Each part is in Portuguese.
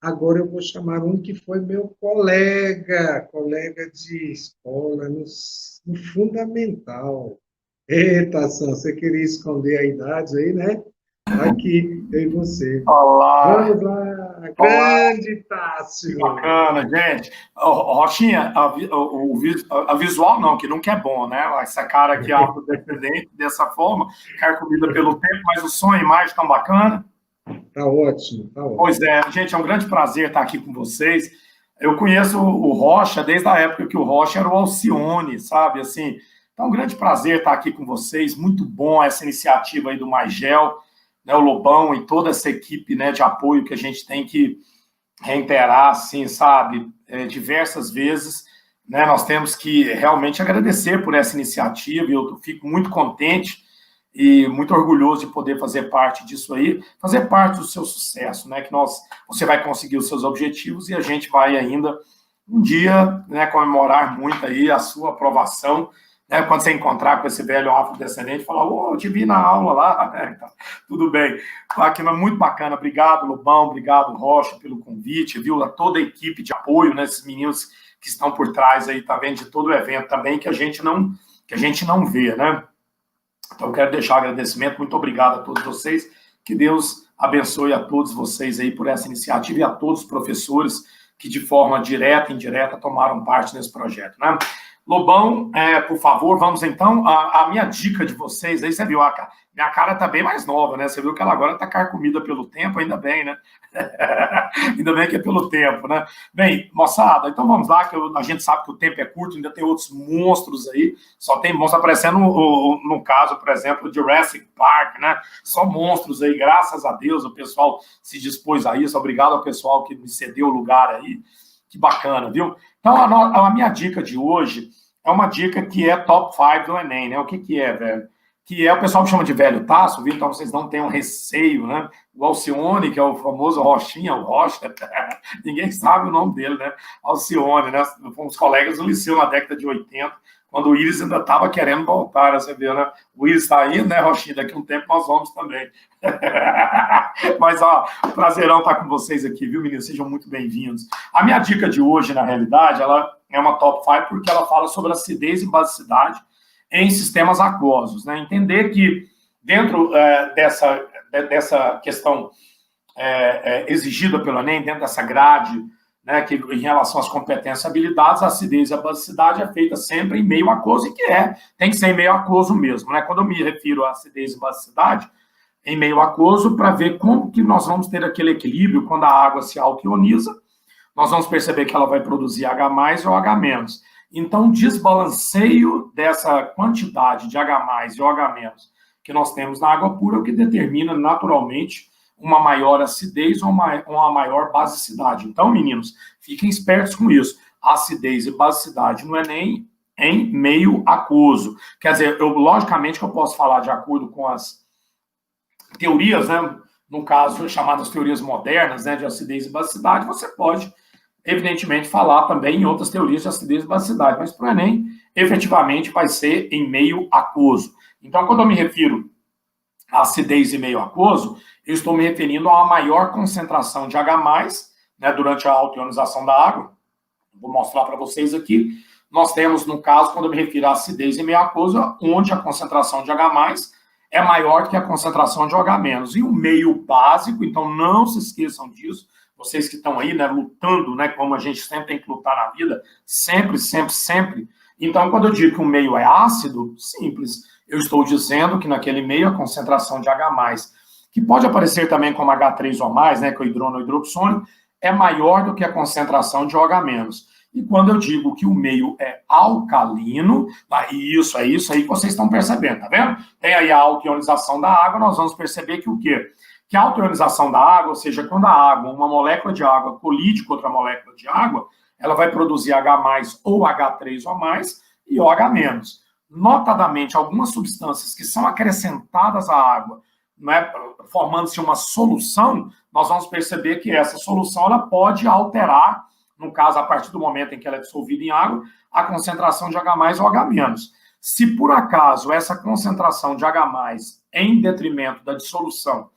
Agora eu vou chamar um que foi meu colega de escola no fundamental. Eita, Sam, você queria esconder a idade aí, né? Aqui, eu e você. Olá, Vamos lá, olá, grande que Tássio. bacana, gente. Rochinha, a visual não, que nunca é bom, né? Essa cara aqui afrodescendente, dessa forma, comida pelo tempo, mas o som e a imagem tão bacana. Tá ótimo, tá Pois ótimo. é, gente, é um grande prazer estar aqui com vocês. Eu conheço o Rocha desde a época que o Rocha era o Alcione, sabe? Assim, então é um grande prazer estar aqui com vocês. Muito bom essa iniciativa aí do Maigel, né, o Lobão e toda essa equipe, né, de apoio que a gente tem que reiterar, assim, sabe, diversas vezes, né, nós temos que realmente agradecer por essa iniciativa, e eu fico muito contente e muito orgulhoso de poder fazer parte disso aí, fazer parte do seu sucesso, né, que você vai conseguir os seus objetivos e a gente vai ainda um dia, né, comemorar muito aí a sua aprovação, né, quando você encontrar com esse velho afrodescendente, falar, ô, eu te vi na aula lá, né, então, tudo bem. Aqui é muito bacana, obrigado, Lobão, obrigado, Rocha, pelo convite, viu, a toda a equipe de apoio, né, esses meninos que estão por trás aí, tá vendo, de todo o evento também, que a gente não vê, né, então eu quero deixar um agradecimento, muito obrigado a todos vocês, que Deus abençoe a todos vocês aí por essa iniciativa e a todos os professores que de forma direta e indireta tomaram parte nesse projeto, né? Lobão, por favor, vamos então. A minha dica de vocês, aí você viu, minha cara tá bem mais nova, né? Você viu que ela agora tá carcomida pelo tempo, ainda bem, né? Ainda bem que é pelo tempo, né? Bem, moçada, então vamos lá, que a gente sabe que o tempo é curto, ainda tem outros monstros aí, só tem monstros aparecendo no caso, por exemplo, Jurassic Park, né? Só monstros aí, graças a Deus, o pessoal se dispôs a isso, obrigado ao pessoal que me cedeu o lugar aí, que bacana, viu? Então, a minha dica de hoje é uma dica que é top 5 do Enem, né? O que que é, velho? Que é, o pessoal me chama de velho Tasso, viu? Então vocês não tenham receio, né? O Alcione, que é o famoso Rochinha, o Rocha, ninguém sabe o nome dele, né? Alcione, né? Fomos colegas do liceu na década de 80, quando o Iris ainda estava querendo voltar, né? Você viu, né? O Iris está indo, né, Rochinha? Daqui a um tempo nós vamos também. Mas, ó, prazerão estar com vocês aqui, viu, meninos? Sejam muito bem-vindos. A minha dica de hoje, na realidade, ela é uma top 5 porque ela fala sobre acidez e basicidade em sistemas aquosos, né? Entender que dentro dessa questão exigida pelo Enem, dentro dessa grade, né, que em relação às competências e habilidades, a acidez e a basicidade é feita sempre em meio aquoso, e tem que ser em meio aquoso mesmo, né? Quando eu me refiro a acidez e basicidade, em meio aquoso, para ver como que nós vamos ter aquele equilíbrio quando a água se alquioniza, nós vamos perceber que ela vai produzir H+, ou H-. Então, o desbalanceio dessa quantidade de H+ e OH- que nós temos na água pura é o que determina naturalmente uma maior acidez ou uma maior basicidade. Então, meninos, fiquem espertos com isso. Acidez e basicidade no Enem em meio aquoso. Quer dizer, logicamente que eu posso falar de acordo com as teorias, né, no caso chamadas teorias modernas, né, de acidez e basicidade, você pode evidentemente falar também em outras teorias de acidez e basicidade, mas para o Enem, efetivamente, vai ser em meio aquoso. Então, quando eu me refiro a acidez e meio aquoso, eu estou me referindo a uma maior concentração de H+, né, durante a altionização da água. Vou mostrar para vocês aqui. Nós temos, no caso, quando eu me refiro a acidez e meio aquoso, onde a concentração de H+ é maior que a concentração de OH-. E o meio básico, então não se esqueçam disso, vocês que estão aí, né, lutando, né, como a gente sempre tem que lutar na vida, sempre, sempre, sempre. Então, quando eu digo que o meio é ácido, simples, eu estou dizendo que naquele meio a concentração de H+, que pode aparecer também como H3 ou mais, né, que é o hidrono hidroxônio, é maior do que a concentração de OH-. E quando eu digo que o meio é alcalino, isso aí que vocês estão percebendo, tá vendo? Tem aí a altionização da água, nós vamos perceber que o quê? Que a altionização da água, ou seja, quando a água, uma molécula de água colide com outra molécula de água, ela vai produzir H+ ou H3 ou mais e OH-. Notadamente, algumas substâncias que são acrescentadas à água, né, formando-se uma solução, nós vamos perceber que essa solução ela pode alterar, no caso, a partir do momento em que ela é dissolvida em água, a concentração de H+ ou H-. Se por acaso essa concentração de H+ em detrimento da dissolução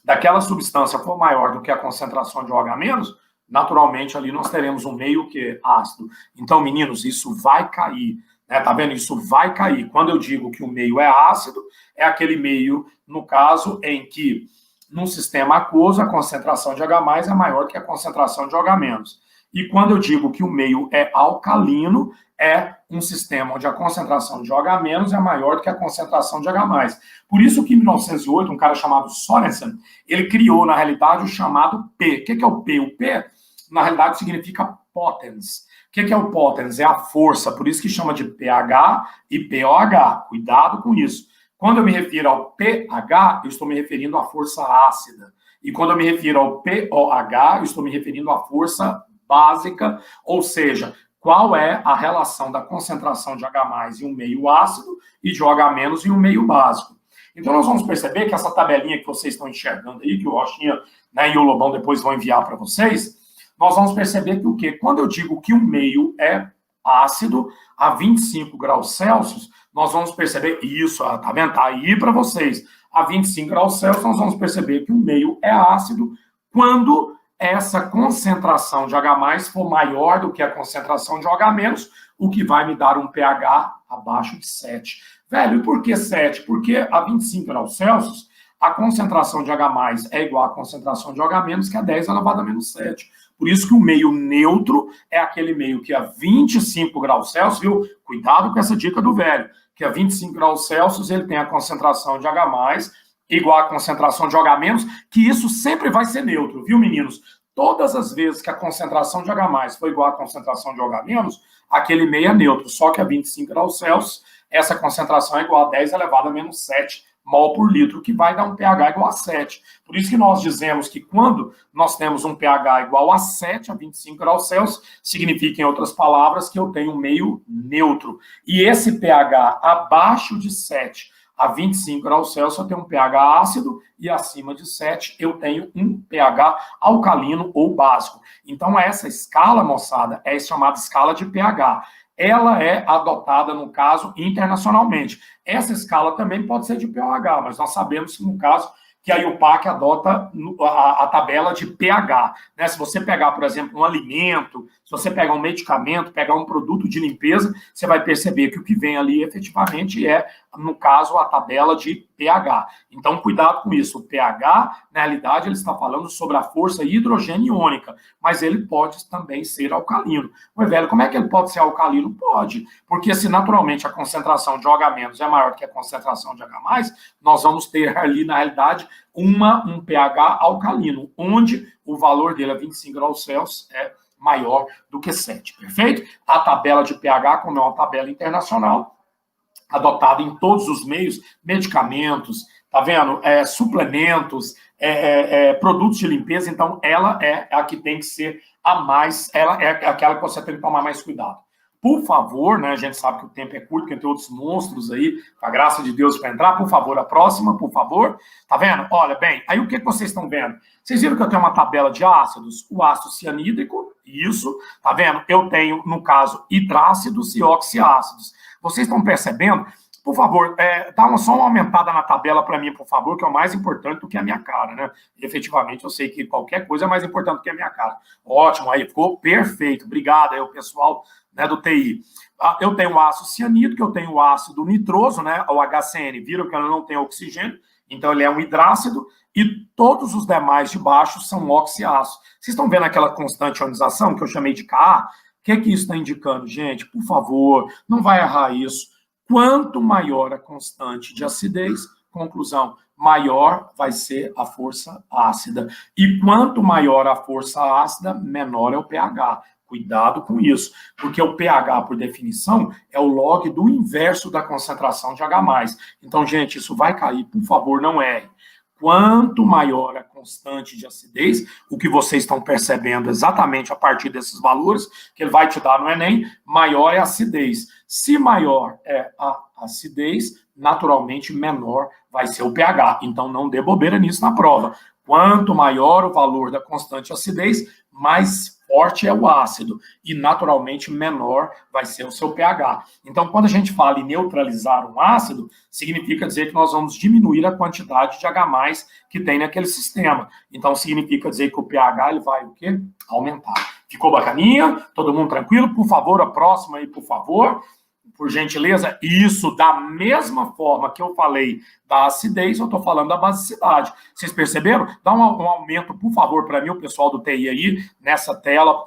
daquela substância for maior do que a concentração de OH-, naturalmente ali nós teremos um meio que ácido. Então, meninos, isso vai cair. Tá vendo? Isso vai cair. Quando eu digo que o meio é ácido, é aquele meio, no caso, em que, num sistema aquoso, a concentração de H+ é maior que a concentração de OH-. E quando eu digo que o meio é alcalino, é um sistema onde a concentração de OH- é maior do que a concentração de H+. Por isso que em 1908, um cara chamado Sorensen, ele criou, na realidade, o chamado P. O que é o P? O P, na realidade, significa potens. O que é o potens? É a força, por isso que chama de pH e POH. Cuidado com isso. Quando eu me refiro ao pH, eu estou me referindo à força ácida. E quando eu me refiro ao POH, eu estou me referindo à força básica, ou seja, qual é a relação da concentração de H+ em um meio ácido e de OH- em um meio básico. Então, nós vamos perceber que essa tabelinha que vocês estão enxergando aí, que o Rochinha, né, e o Lobão depois vão enviar para vocês, nós vamos perceber que o quê? Quando eu digo que o meio é ácido a 25 graus Celsius, nós vamos perceber isso, tá vendo? Tá aí para vocês. A 25 graus Celsius, nós vamos perceber que o meio é ácido quando essa concentração de H+ for maior do que a concentração de OH-, o que vai me dar um pH abaixo de 7. Velho, e por que 7? Porque a 25 graus Celsius, a concentração de H+ é igual à concentração de OH-, que é 10 elevado a menos 7. Por isso que o meio neutro é aquele meio que a 25 graus Celsius, viu? Cuidado com essa dica do velho, que a 25 graus Celsius ele tem a concentração de H+ igual à concentração de OH-, que isso sempre vai ser neutro, viu, meninos? Todas as vezes que a concentração de H+ for igual à concentração de OH-, aquele meio é neutro, só que a 25 graus Celsius, essa concentração é igual a 10 elevado a menos 7 mol por litro, que vai dar um pH igual a 7. Por isso que nós dizemos que quando nós temos um pH igual a 7, a 25 graus Celsius, significa, em outras palavras, que eu tenho um meio neutro. E esse pH abaixo de 7 a 25 graus Celsius, eu tenho um pH ácido, e acima de 7 eu tenho um pH alcalino ou básico. Então, essa escala, moçada, é chamada escala de pH. Ela é adotada, no caso, internacionalmente. Essa escala também pode ser de pOH, mas nós sabemos que, no caso, que a IUPAC adota a tabela de pH. Né? Se você pegar, por exemplo, um alimento, se você pegar um medicamento, pegar um produto de limpeza, você vai perceber que o que vem ali efetivamente é, no caso, a tabela de pH. Então, cuidado com isso. O pH, na realidade, ele está falando sobre a força hidrogênio-iônica, mas ele pode também ser alcalino. Mas, velho, como é que ele pode ser alcalino? Pode, porque se naturalmente a concentração de OH- é maior que a concentração de H+, nós vamos ter ali, na realidade, um pH alcalino, onde o valor dele a 25 graus Celsius é maior do que 7, perfeito? A tabela de pH, como é uma tabela internacional, adotada em todos os meios, medicamentos, tá vendo? Suplementos, produtos de limpeza, então ela é a que tem que ser a mais, ela é aquela que você tem que tomar mais cuidado. Por favor, né, a gente sabe que o tempo é curto, que tem outros monstros aí, com a graça de Deus para entrar, por favor, a próxima, por favor. Tá vendo? Olha, bem, aí o que vocês estão vendo? Vocês viram que eu tenho uma tabela de ácidos? O ácido cianídrico, isso, tá vendo? Eu tenho, no caso, hidrácidos e oxiácidos. Vocês estão percebendo? Por favor, dá só uma aumentada na tabela para mim, por favor, que é o mais importante do que a minha cara, né? Efetivamente, eu sei que qualquer coisa é mais importante do que a minha cara. Ótimo, aí ficou perfeito. Obrigado aí, o pessoal, né, do TI. Eu tenho o ácido cianídrico, eu tenho o ácido nitroso, né, o HCN. Viram que ele não tem oxigênio, então ele é um hidrácido, e todos os demais de baixo são oxiácidos. Vocês estão vendo aquela constante ionização que eu chamei de Ka? O que isso está indicando, gente? Por favor, não vai errar isso. Quanto maior a constante de acidez, conclusão, maior vai ser a força ácida. E quanto maior a força ácida, menor é o pH. Cuidado com isso, porque o pH, por definição, é o log do inverso da concentração de H+. Então, gente, isso vai cair, por favor, não erre. Quanto maior a constante de acidez, o que vocês estão percebendo exatamente a partir desses valores, que ele vai te dar no Enem, maior é a acidez. Se maior é a acidez, naturalmente menor vai ser o pH. Então, não dê bobeira nisso na prova. Quanto maior o valor da constante acidez, mais forte é o ácido e, naturalmente, menor vai ser o seu pH. Então, quando a gente fala em neutralizar um ácido, significa dizer que nós vamos diminuir a quantidade de H+, que tem naquele sistema. Então, significa dizer que o pH ele vai o quê? Aumentar. Ficou bacaninha? Todo mundo tranquilo? Por favor, a próxima aí, por favor. Por gentileza, isso da mesma forma que eu falei da acidez, eu estou falando da basicidade. Vocês perceberam? Dá um aumento, por favor, para mim, o pessoal do TI aí, nessa tela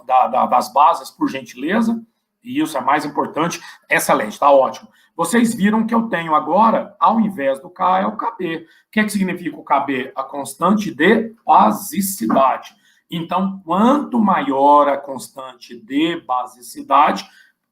das bases, por gentileza. E isso é mais importante. Excelente, está ótimo. Vocês viram que eu tenho agora, ao invés do K, é o KB. O que significa o KB? A constante de basicidade. Então, quanto maior a constante de basicidade,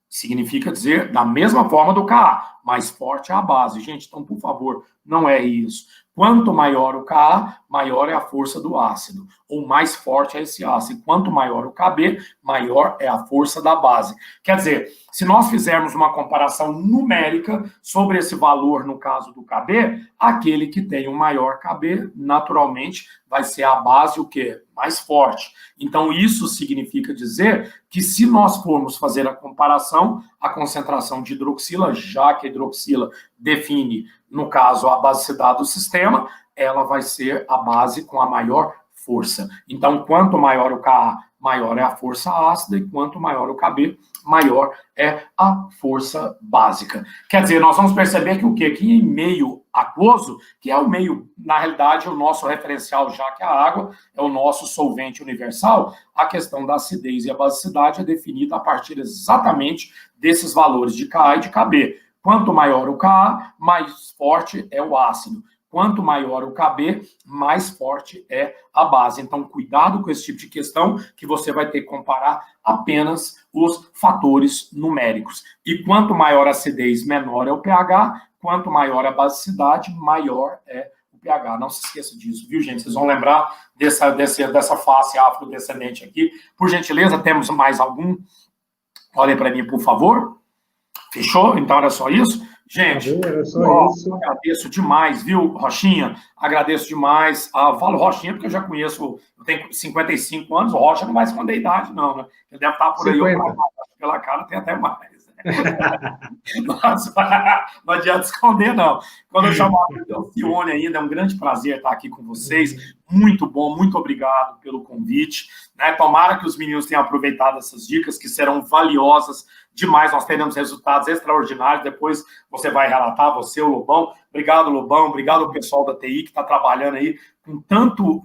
significa dizer, da mesma forma do Ka, mais forte é a base. Gente, então, por favor, não é isso. Quanto maior o Ka, maior é a força do ácido, ou mais forte é esse ácido. Quanto maior o Kb, maior é a força da base. Quer dizer, se nós fizermos uma comparação numérica sobre esse valor, no caso do Kb, aquele que tem o maior Kb, naturalmente, vai ser a base o quê? Mais forte. Então, isso significa dizer que se nós formos fazer a comparação, a concentração de hidroxila, já que a hidroxila define, no caso, a basicidade do sistema, ela vai ser a base com a maior força. Então, quanto maior o Ka, maior é a força ácida, e quanto maior o Kb, maior é a força básica. Quer dizer, nós vamos perceber que o quê? Que em meio aquoso, que é o meio, na realidade, o nosso referencial, já que a água é o nosso solvente universal, a questão da acidez e a basicidade é definida a partir exatamente desses valores de Ka e de Kb. Quanto maior o Ka, mais forte é o ácido. Quanto maior o Kb, mais forte é a base. Então, cuidado com esse tipo de questão, que você vai ter que comparar apenas os fatores numéricos. E quanto maior a acidez, menor é o pH. Quanto maior a basicidade, maior é o pH. Não se esqueça disso, viu, gente? Vocês vão lembrar dessa face afrodescendente aqui. Por gentileza, temos mais algum? Olhem para mim, por favor. Fechou? Então era só isso? Gente, era só isso. Agradeço demais, viu, Rochinha? Agradeço demais. Falo Rochinha porque eu já conheço, eu tenho 55 anos, o Rocha não vai esconder a idade, não, né? Ele deve estar por aí, pela cara tem até mais. Nossa, não adianta esconder, não. Quando eu chamava o Alcione ainda, é um grande prazer estar aqui com vocês. Muito bom, muito obrigado pelo convite. Né? Tomara que os meninos tenham aproveitado essas dicas, que serão valiosas demais. Nós teremos resultados extraordinários. Depois você vai relatar, você, o Lobão. Obrigado, Lobão. Obrigado ao pessoal da TI que está trabalhando aí com tanto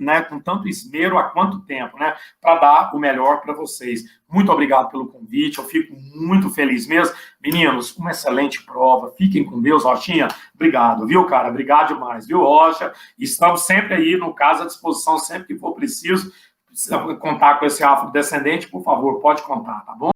esmero há quanto tempo, né? Para dar o melhor para vocês. Muito obrigado pelo convite. Eu fico muito feliz mesmo. Meninos, uma excelente prova. Fiquem com Deus, Rochinha. Obrigado, viu, cara? Obrigado demais, viu, Rocha? Estamos sempre aí, no caso, à disposição, sempre que for preciso. Se contar com esse afrodescendente, por favor, pode contar, tá bom?